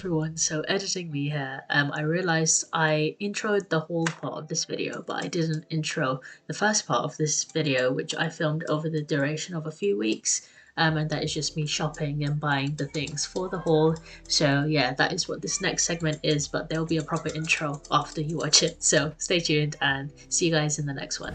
everyone, so editing me here, I realized I introed the whole part of this video, but I didn't intro the first part of this video, which I filmed over the duration of a few weeks, and that is just me shopping and buying the things for the haul. So yeah, that is what this next segment is, but there will be a proper intro after you watch it, so stay tuned and see you guys in the next one.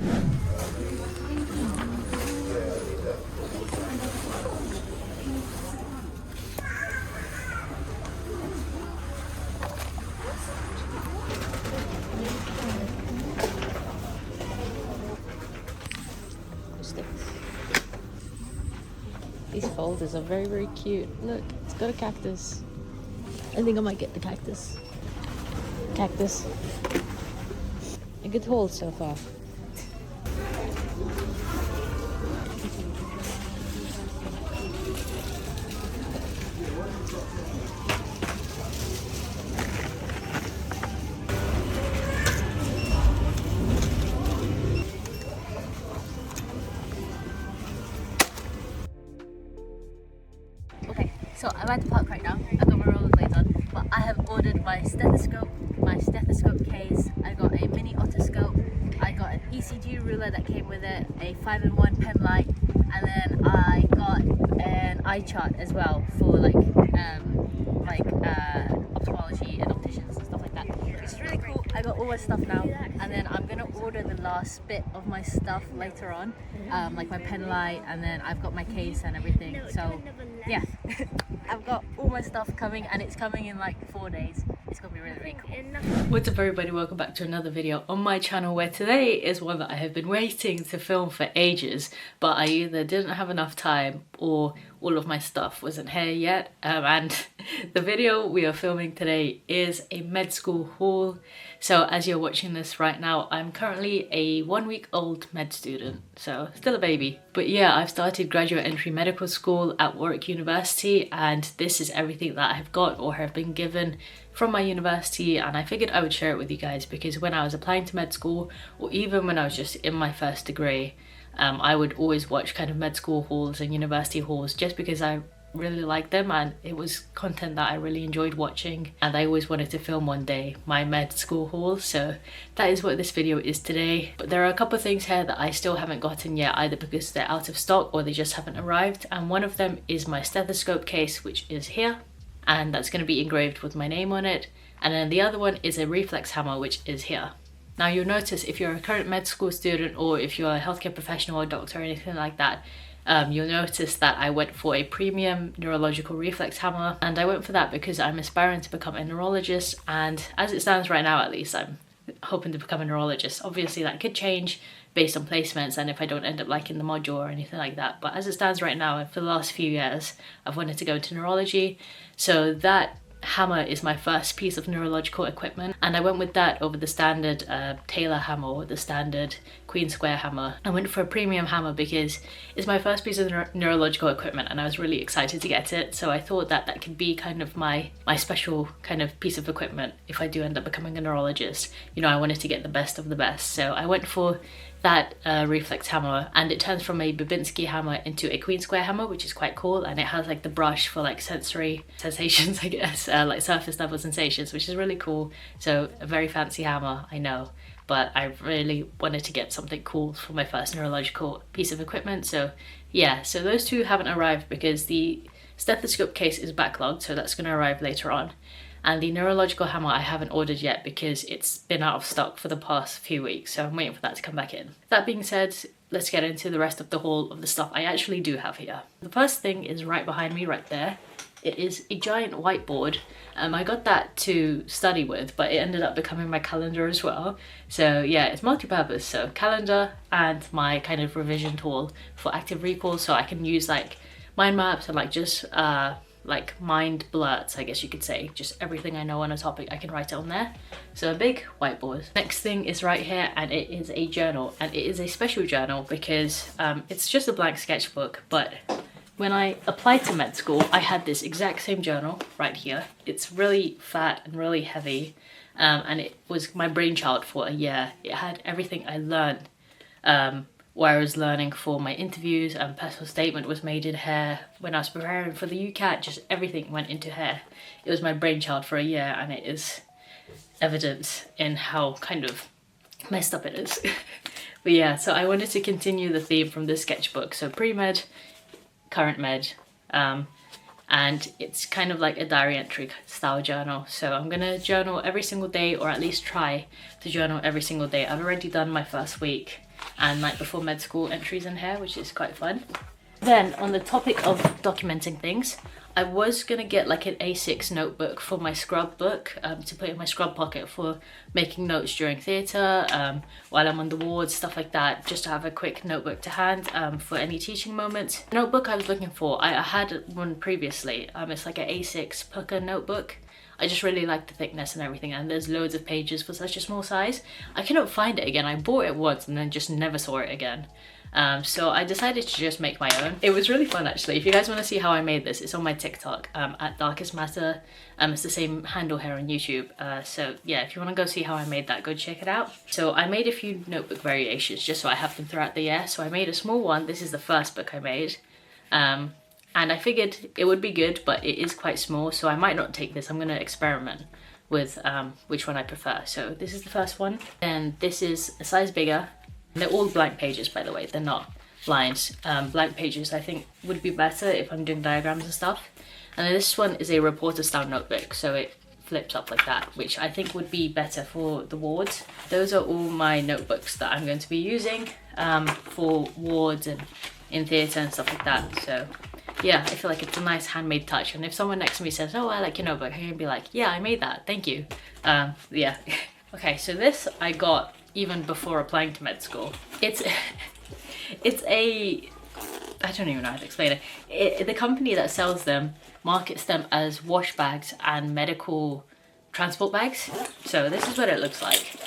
These folders are very, very cute. Look, it's got a cactus. I think I might get the cactus. Cactus. A good haul so far. Okay, so I'm at the park right now. I've got my rollerblades on, but I have ordered my stethoscope case. I got a mini otoscope. I got an ECG ruler that came with it, a 5-in-1 pen light, and then I got an eye chart as well for ophthalmology and opticians and stuff like that. It's really cool. I got all my stuff now, and then I'm gonna order the last bit of my stuff later on, like my pen light, and then I've got my case and everything. So yeah, I've got all my stuff coming, and it's coming in like 4 days. It's gonna be really, really cool. What's up everybody, welcome back to another video on my channel, where today is one that I have been waiting to film for ages, but I either didn't have enough time or all of my stuff wasn't here yet. And the video we are filming today is a med school haul. So as you're watching this right now, I'm currently a 1-week-old med student, so still a baby. But yeah, I've started graduate entry medical school at Warwick University, and this is everything that I've got or have been given from my university, and I figured I would share it with you guys because when I was applying to med school, or even when I was just in my first degree, I would always watch kind of med school hauls and university hauls just because I really liked them, and it was content that I really enjoyed watching, and I always wanted to film one day my med school haul. So that is what this video is today. But there are a couple of things here that I still haven't gotten yet, either because they're out of stock or they just haven't arrived, and one of them is my stethoscope case, which is here, and that's going to be engraved with my name on it, and then the other one is a reflex hammer, which is here. Now you'll notice if you're a current med school student, or if you're a healthcare professional or doctor or anything like that, you'll notice that I went for a premium neurological reflex hammer, and I went for that because I'm aspiring to become a neurologist, and as it stands right now at least, I'm hoping to become a neurologist. Obviously that could change based on placements and if I don't end up liking the module or anything like that, but as it stands right now, and for the last few years, I've wanted to go into neurology. So that hammer is my first piece of neurological equipment, and I went with that over the standard Taylor hammer or the standard Queen Square hammer. I went for a premium hammer because it's my first piece of neurological equipment, and I was really excited to get it. So I thought that that could be kind of my special kind of piece of equipment if I do end up becoming a neurologist. You know, I wanted to get the best of the best, so I went for that reflex hammer, and it turns from a Babinski hammer into a Queen Square hammer, which is quite cool, and it has like the brush for like sensory sensations, I guess, like surface level sensations, which is really cool. So a very fancy hammer, I know, but I really wanted to get something cool for my first neurological piece of equipment. So yeah, so those two haven't arrived because the stethoscope case is backlogged, so that's going to arrive later on. And the neurological hammer I haven't ordered yet because it's been out of stock for the past few weeks, so I'm waiting for that to come back in. That being said, let's get into the rest of the haul of the stuff I actually do have here. The first thing is right behind me right there. It is a giant whiteboard. I got that to study with, but it ended up becoming my calendar as well. So yeah, it's multi-purpose, so calendar and my kind of revision tool for active recall, so I can use like mind maps and like just like mind blurts, I guess you could say. Just everything I know on a topic, I can write it on there. So a big whiteboard. Next thing is right here, and it is a journal, and it is a special journal because it's just a blank sketchbook, but when I applied to med school, I had this exact same journal right here. It's really fat and really heavy, and it was my brainchild for a year. It had everything I learned where I was learning for my interviews, and personal statement was made in hair. When I was preparing for the UCAT, just everything went into hair. It was my brainchild for a year, and it is evident in how kind of messed up it is. But yeah, so I wanted to continue the theme from this sketchbook. So pre-med, current med, and it's kind of like a diary entry style journal. So I'm gonna journal every single day, or at least try to journal every single day. I've already done my first week and night before med school entries in here, which is quite fun. Then on the topic of documenting things, I was gonna get like an A6 notebook for my scrub book to put in my scrub pocket for making notes during theatre, while I'm on the wards, stuff like that, just to have a quick notebook to hand for any teaching moments. The notebook I was looking for, I had one previously. It's like an A6 pucker notebook. I just really like the thickness and everything, and there's loads of pages for such a small size. I cannot find it again. I bought it once and then just never saw it again. So I decided to just make my own. It was really fun actually. If you guys want to see how I made this, it's on my TikTok at Darkest Matter. It's the same handle here on YouTube. So yeah, if you want to go see how I made that, go check it out. So I made a few notebook variations just so I have them throughout the year. So I made a small one. This is the first book I made. And I figured it would be good, but it is quite small, so I might not take this. I'm going to experiment with which one I prefer. So this is the first one, and this is a size bigger. They're all blank pages, by the way. They're not lines. Blank pages, I think, would be better if I'm doing diagrams and stuff. And then this one is a reporter style notebook, so it flips up like that, which I think would be better for the wards. Those are all my notebooks that I'm going to be using for wards and in theatre and stuff like that. So yeah, I feel like it's a nice handmade touch, and if someone next to me says, oh, I like your notebook, I'm gonna be like, yeah, I made that, thank you. Yeah. Okay, so this I got even before applying to med school. It's a, I don't even know how to explain it. The company that sells them markets them as wash bags and medical transport bags. So this is what it looks like.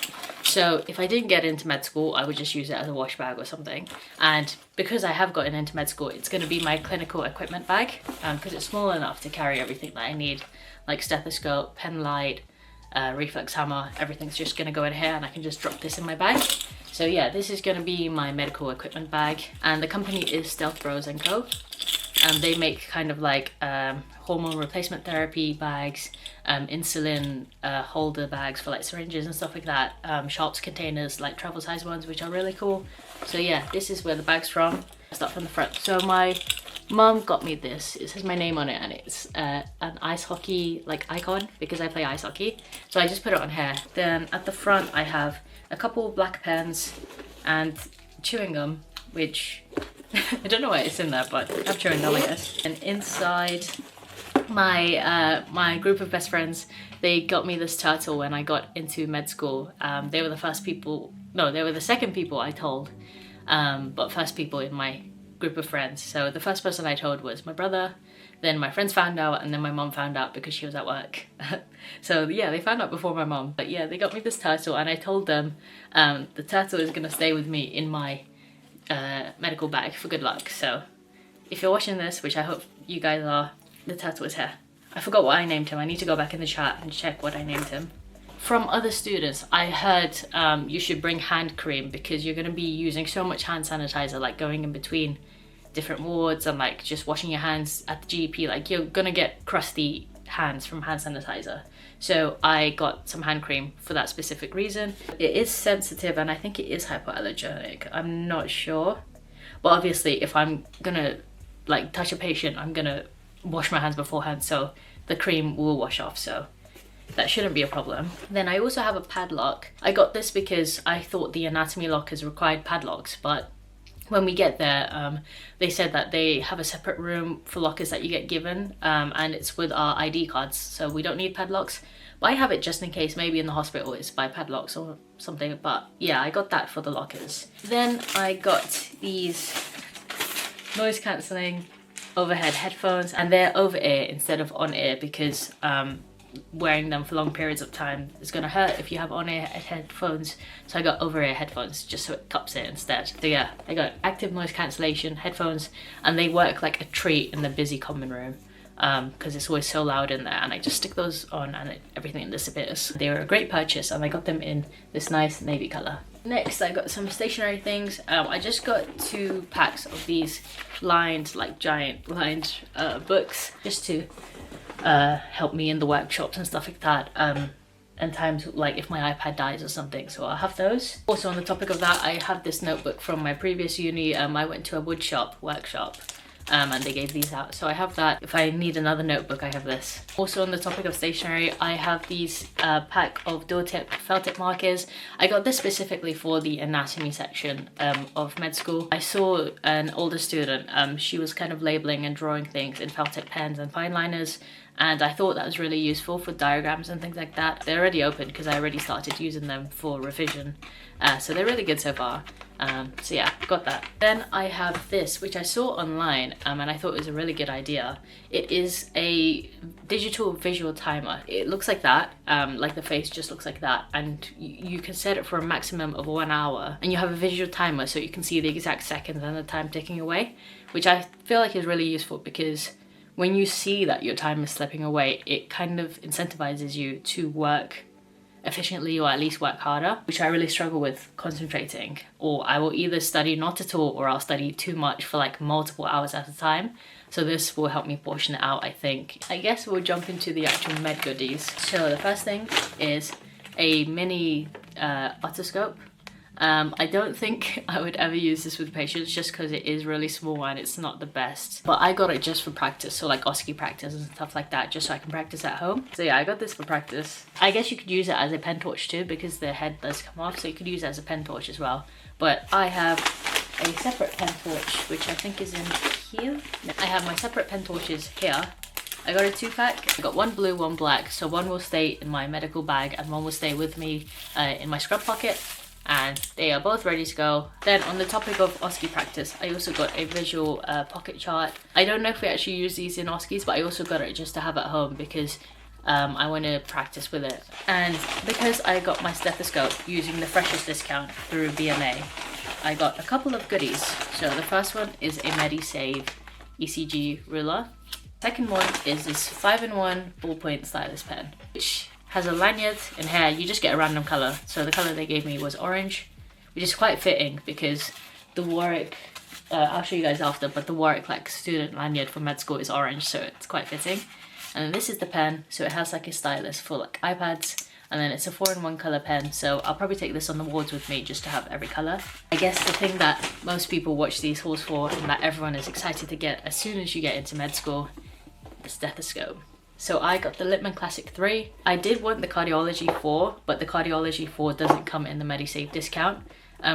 So if I didn't get into med school, I would just use it as a wash bag or something. And because I have gotten into med school, it's going to be my clinical equipment bag, because it's small enough to carry everything that I need, like stethoscope, pen light, reflex hammer. Everything's just going to go in here, and I can just drop this in my bag. So yeah, this is going to be my medical equipment bag, and the company is Stealth Bros & Co. And they make kind of like hormone replacement therapy bags, insulin holder bags for like syringes and stuff like that, sharps containers, like travel size ones, which are really cool. So yeah, this is where the bag's from. I'll start from the front. So my mum got me this. It says my name on it, and it's an ice hockey like icon because I play ice hockey. So I just put it on here. Then at the front I have a couple black pens and chewing gum, which I don't know why it's in there, but I'm chewing gum, I guess. And inside, my group of best friends, they got me this turtle when I got into med school. They were the first people, no, they were the second people I told, but first people in my group of friends. So the first person I told was my brother, then my friends found out, and then my mom found out because she was at work. So yeah, they found out before my mom. But yeah, they got me this turtle, and I told them the turtle is gonna stay with me in my medical bag for good luck. So if you're watching this, which I hope you guys are, the turtle is here. I forgot what I named him. I need to go back in the chat and check what I named him. From other students, I heard you should bring hand cream because you're going to be using so much hand sanitizer, like going in between different wards and like just washing your hands at the GP. Like you're going to get crusty hands from hand sanitizer. So I got some hand cream for that specific reason. It is sensitive and I think it is hypoallergenic. I'm not sure. But obviously if I'm gonna like touch a patient, I'm gonna wash my hands beforehand, so the cream will wash off, so that shouldn't be a problem. Then I also have a padlock. I got this because I thought the anatomy lockers required padlocks, but when we get there, they said that they have a separate room for lockers that you get given, and it's with our ID cards, so we don't need padlocks. But I have it just in case, maybe in the hospital it's by padlocks or something, but yeah, I got that for the lockers. Then I got these noise cancelling overhead headphones, and they're over ear instead of on ear because wearing them for long periods of time is gonna hurt if you have on ear headphones. So I got over ear headphones just so it cups it instead. So yeah, I got active noise cancellation headphones, and they work like a treat in the busy common room because it's always so loud in there, and I just stick those on and everything disappears. They were a great purchase, and I got them in this nice navy color. Next, I got some stationery things. I just got 2 packs of these lined, like giant lined books, just to help me in the workshops and stuff like that. And times like if my iPad dies or something, so I'll have those. Also on the topic of that, I have this notebook from my previous uni. I went to a woodshop workshop and they gave these out, so I have that. If I need another notebook, I have this. Also on the topic of stationery, I have these pack of dual tip felt tip markers. I got this specifically for the anatomy section of med school. I saw an older student, she was kind of labeling and drawing things in felt tip pens and fine liners, and I thought that was really useful for diagrams and things like that. They're already open because I already started using them for revision, so they're really good so far. So yeah, got that. Then I have this, which I saw online, and I thought it was a really good idea. It is a digital visual timer. It looks like that, like the face just looks like that, and you can set it for a maximum of 1 hour, and you have a visual timer so you can see the exact seconds and the time ticking away, which I feel like is really useful because when you see that your time is slipping away, it kind of incentivizes you to work efficiently, or at least work harder, which I really struggle with concentrating. Or I will either study not at all, or I'll study too much for like multiple hours at a time. So this will help me portion it out, I think. I guess we'll jump into the actual med goodies. So the first thing is a mini otoscope. I don't think I would ever use this with patients just because it is really small and it's not the best. But I got it just for practice, so like OSCE practice and stuff like that, just so I can practice at home. So yeah, I got this for practice. I guess you could use it as a pen torch too because the head does come off, so you could use it as a pen torch as well. But I have a separate pen torch, which I think is in here. I have my separate pen torches here. I got a 2-pack. I got 1 blue, 1 black, so 1 will stay in my medical bag and 1 will stay with me in my scrub pocket. And they are both ready to go. Then on the topic of OSCE practice, I also got a visual pocket chart. I don't know if we actually use these in OSCEs, but I also got it just to have at home because I want to practice with it. And because I got my stethoscope using the freshest discount through BMA, I got a couple of goodies. So the first one is a MediSave ECG ruler. Second one is this 5-in-1 ballpoint stylus pen, which has a lanyard, and here you just get a random colour. So the colour they gave me was orange, which is quite fitting because the Warwick, I'll show you guys after, but the Warwick like student lanyard from med school is orange, so it's quite fitting. And then this is the pen, so it has like a stylus for like iPads, and then it's a 4-in-1 colour pen, so I'll probably take this on the wards with me just to have every colour. I guess the thing that most people watch these hauls for, and that everyone is excited to get as soon as you get into med school, the stethoscope. So I got the Littmann Classic 3. I did want the Cardiology 4, but the Cardiology 4 doesn't come in the MediSave discount,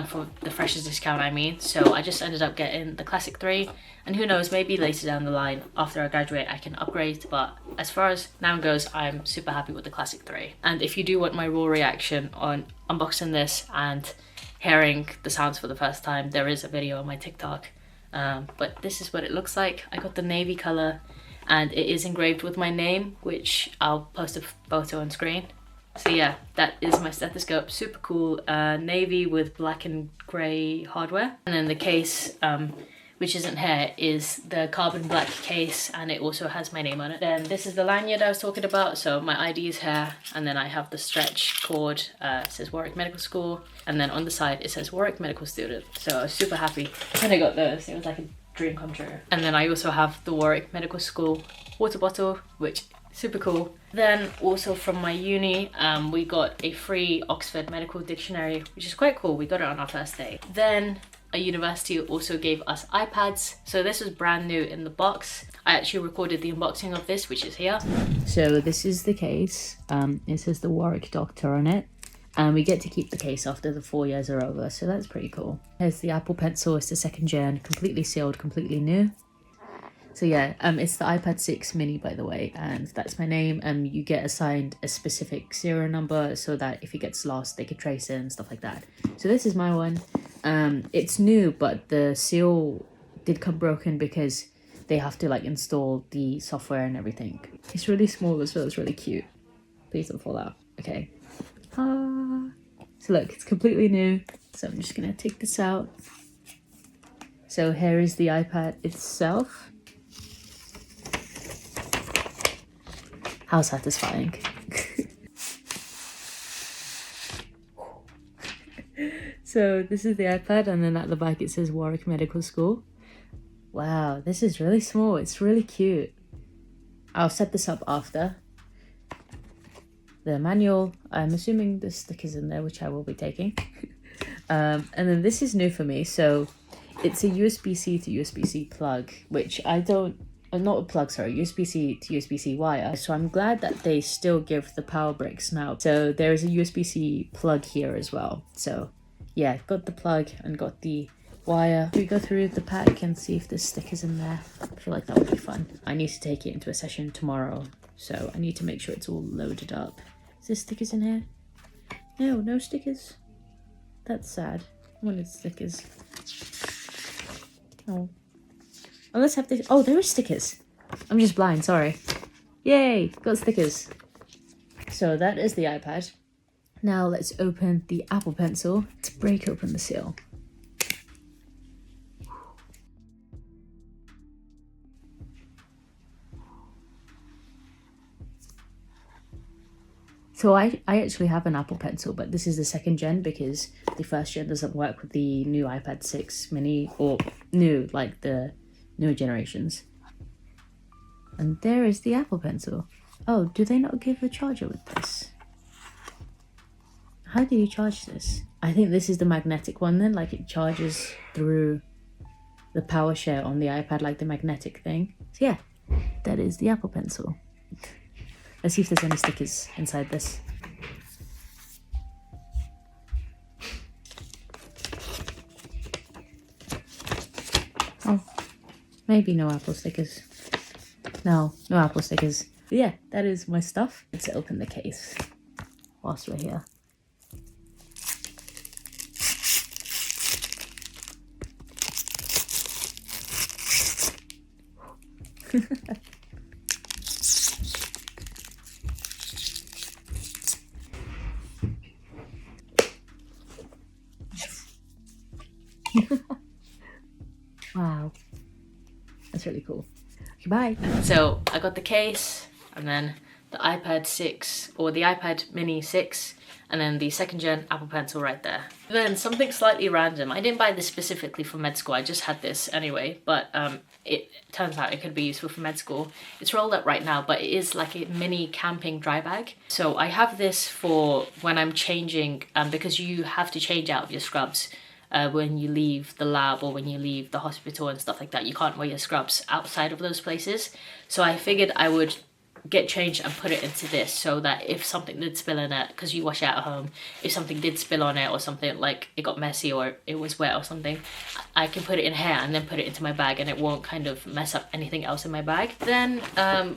for the freshest discount I mean. So I just ended up getting the Classic 3, and who knows, maybe later down the line after I graduate I can upgrade, but as far as now goes, I'm super happy with the Classic 3. And if you do want my raw reaction on unboxing this and hearing the sounds for the first time, there is a video on my TikTok. But this is what it looks like. I got the navy color, and it is engraved with my name, which I'll post a photo on screen. So yeah, that is my stethoscope. Super cool, navy with black and grey hardware. And then the case, which isn't here, is the carbon black case, and it also has my name on it. Then this is the lanyard I was talking about, so my ID is here, and then I have the stretch cord, it says Warwick Medical School, and then on the side it says Warwick Medical Student. So I was super happy when I got those. It was like a dream come true. And then I also have the Warwick Medical School water bottle, which super cool. Then also from my uni, we got a free Oxford Medical Dictionary, which is quite cool. We got it on our first day. Then a university also gave us iPads. So this was brand new in the box. I actually recorded the unboxing of this, which is here. So this is the case. It says the Warwick Doctor on it. And we get to keep the case after the 4 years are over, so that's pretty cool. Here's the Apple Pencil, it's the 2nd gen, completely sealed, completely new. So yeah, it's the iPad 6 mini, by the way, and that's my name. You get assigned a specific serial number so that if it gets lost, they could trace it and stuff like that. So this is my one. It's new, but the seal did come broken because they have to like install the software and everything. It's really small as well, it's really cute. Please don't fall out. Okay. So look, it's completely new. So I'm just gonna take this out. So here is the iPad itself. How satisfying. So this is the iPad, and then at the back it says Warwick Medical School. Wow, this is really small. It's really cute. I'll set this up after. The manual, I'm assuming the stickers in there, which I will be taking. And then this is new for me. So it's a USB-C to USB-C plug, which I don't, not a plug, sorry, USB-C to USB-C wire. So I'm glad that they still give the power bricks now. So there is a USB-C plug here as well. So yeah, got the plug and got the wire. Should we go through the pack and see if there's stickers in there? I feel like that would be fun. I need to take it into a session tomorrow, so I need to make sure it's all loaded up. Is there stickers in here? No, no stickers. That's sad. I wanted stickers. Oh. Oh, let's have this. Oh, there are stickers. I'm just blind, sorry. Yay, got stickers. So that is the iPad. Now let's open the Apple Pencil to break open the seal. So I actually have an Apple Pencil, but this is the second gen because the first gen doesn't work with the new iPad 6 mini, or new, like the newer generations. And there is the Apple Pencil. Oh, do they not give a charger with this? How do you charge this? I think this is the magnetic one then, like it charges through the power share on the iPad, like the magnetic thing. So yeah, that is the Apple Pencil. Let's see if there's any stickers inside this. Oh, maybe no Apple stickers. No Apple stickers. But yeah, that is my stuff. Let's open the case whilst we're here. Wow, that's really cool. Okay, bye. So I got the case, and then the iPad 6, or the iPad mini 6, and then the second gen Apple Pencil right there. Then something slightly random. I didn't buy this specifically for med school, I just had this anyway, but it turns out it could be useful for med school. It's rolled up right now, but it is like a mini camping dry bag. So I have this for when I'm changing, because you have to change out of your scrubs when you leave the lab or when you leave the hospital and stuff like that. You can't wear your scrubs outside of those places. So I figured I would get changed and put it into this so that if something did spill in it, because you wash it at home, if something did spill on it or something, like it got messy or it was wet or something, I can put it in here and then put it into my bag and it won't kind of mess up anything else in my bag. Then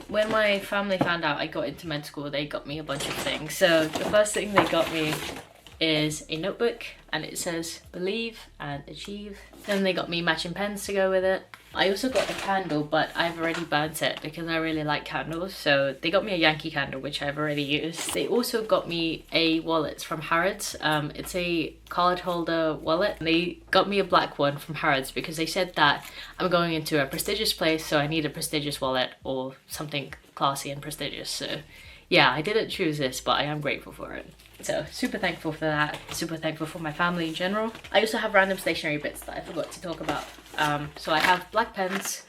when my family found out I got into med school, they got me a bunch of things. So the first thing they got me is a notebook, and it says believe and achieve. Then they got me matching pens to go with it. I also got a candle, but I've already burnt it because I really like candles. So they got me a Yankee candle, which I've already used. They also got me a wallet from Harrods. It's a card holder wallet. They got me a black one from Harrods because they said that I'm going into a prestigious place, so I need a prestigious wallet or something classy and prestigious. So yeah, I didn't choose this, but I am grateful for it. So super thankful for that, super thankful for my family in general. I also have random stationery bits that I forgot to talk about. So I have black pens,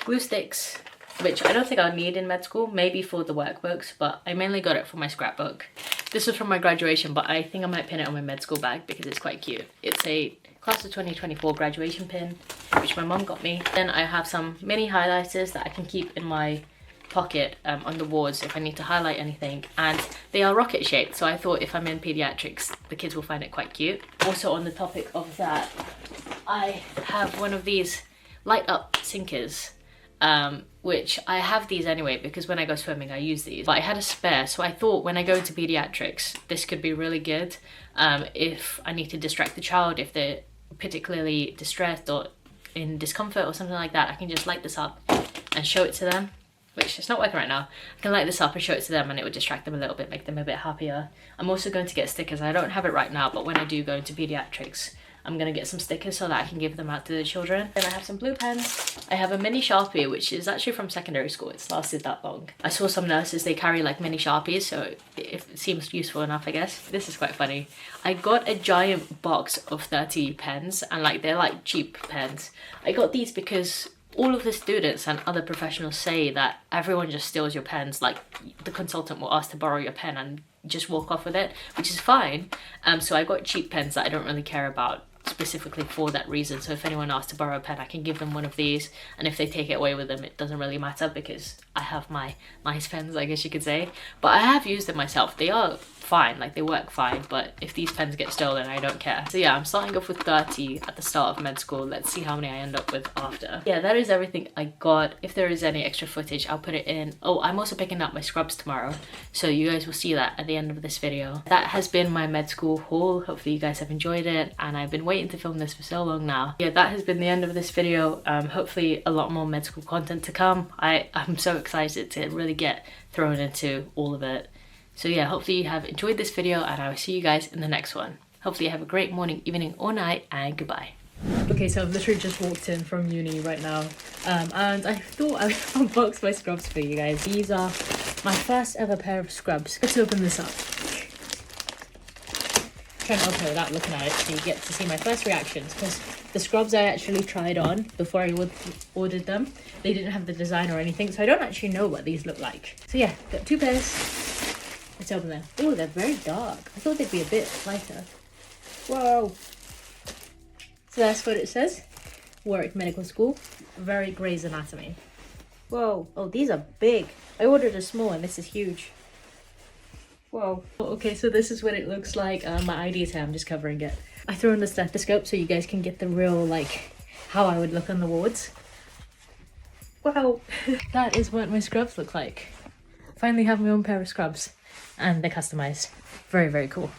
glue sticks, which I don't think I'll need in med school, maybe for the workbooks, but I mainly got it for my scrapbook. This was from my graduation, but I think I might pin it on my med school bag because it's quite cute. It's a class of 2024 graduation pin, which my mum got me. Then I have some mini highlighters that I can keep in my pocket on the wards if I need to highlight anything, and they are rocket shaped, so I thought if I'm in pediatrics the kids will find it quite cute. Also on the topic of that, I have one of these light up sinkers, which I have these anyway because when I go swimming I use these, but I had a spare, so I thought when I go into pediatrics this could be really good if I need to distract the child, if they're particularly distressed or in discomfort or something like that. I can just light this up and show it to them, which it's not working right now. I can light this up and show it to them and it would distract them a little bit, make them a bit happier. I'm also going to get stickers. I don't have it right now, but when I do go into pediatrics, I'm gonna get some stickers so that I can give them out to the children. Then I have some blue pens. I have a mini Sharpie, which is actually from secondary school. It's lasted that long. I saw some nurses, they carry like mini Sharpies, so it seems useful enough, I guess. This is quite funny. I got a giant box of 30 pens, and like they're like cheap pens. I got these because all of the students and other professionals say that everyone just steals your pens. Like the consultant will ask to borrow your pen and just walk off with it, which is fine. So I got cheap pens that I don't really care about specifically for that reason. So if anyone asks to borrow a pen, I can give them one of these, and if they take it away with them, it doesn't really matter because I have my nice pens, I guess you could say. But I have used them myself. They are fine, like they work fine, but if these pens get stolen, I don't care. So yeah, I'm starting off with 30 at the start of med school. Let's see how many I end up with after. Yeah, that is everything I got. If there is any extra footage, I'll put it in. Oh, I'm also picking up my scrubs tomorrow, so you guys will see that at the end of this video. That has been my med school haul. Hopefully you guys have enjoyed it, and I've been waiting to film this for so long now. Yeah, that has been the end of this video. Hopefully a lot more med school content to come. I'm so excited to really get thrown into all of it. So yeah, hopefully you have enjoyed this video, and I will see you guys in the next one. Hopefully you have a great morning, evening or night, and goodbye. Okay, so I've literally just walked in from uni right now, and I thought I would unbox my scrubs for you guys. These are my first ever pair of scrubs. Let's open this up. I'm trying to open it without looking at it so you get to see my first reactions, because the scrubs I actually tried on before I ordered them, they didn't have the design or anything, so I don't actually know what these look like. So yeah, got two pairs. Let's open them. Oh, they're very dark. I thought they'd be a bit lighter. Whoa. So that's what it says. Warwick Medical School. Very Grey's Anatomy. Whoa. Oh, these are big. I ordered a small and this is huge. Whoa. Okay, so this is what it looks like. My ID is here. I'm just covering it. I threw in the stethoscope so you guys can get the real, like, how I would look on the wards. Wow. That is what my scrubs look like. Finally have my own pair of scrubs. And they're customized. Very, very cool.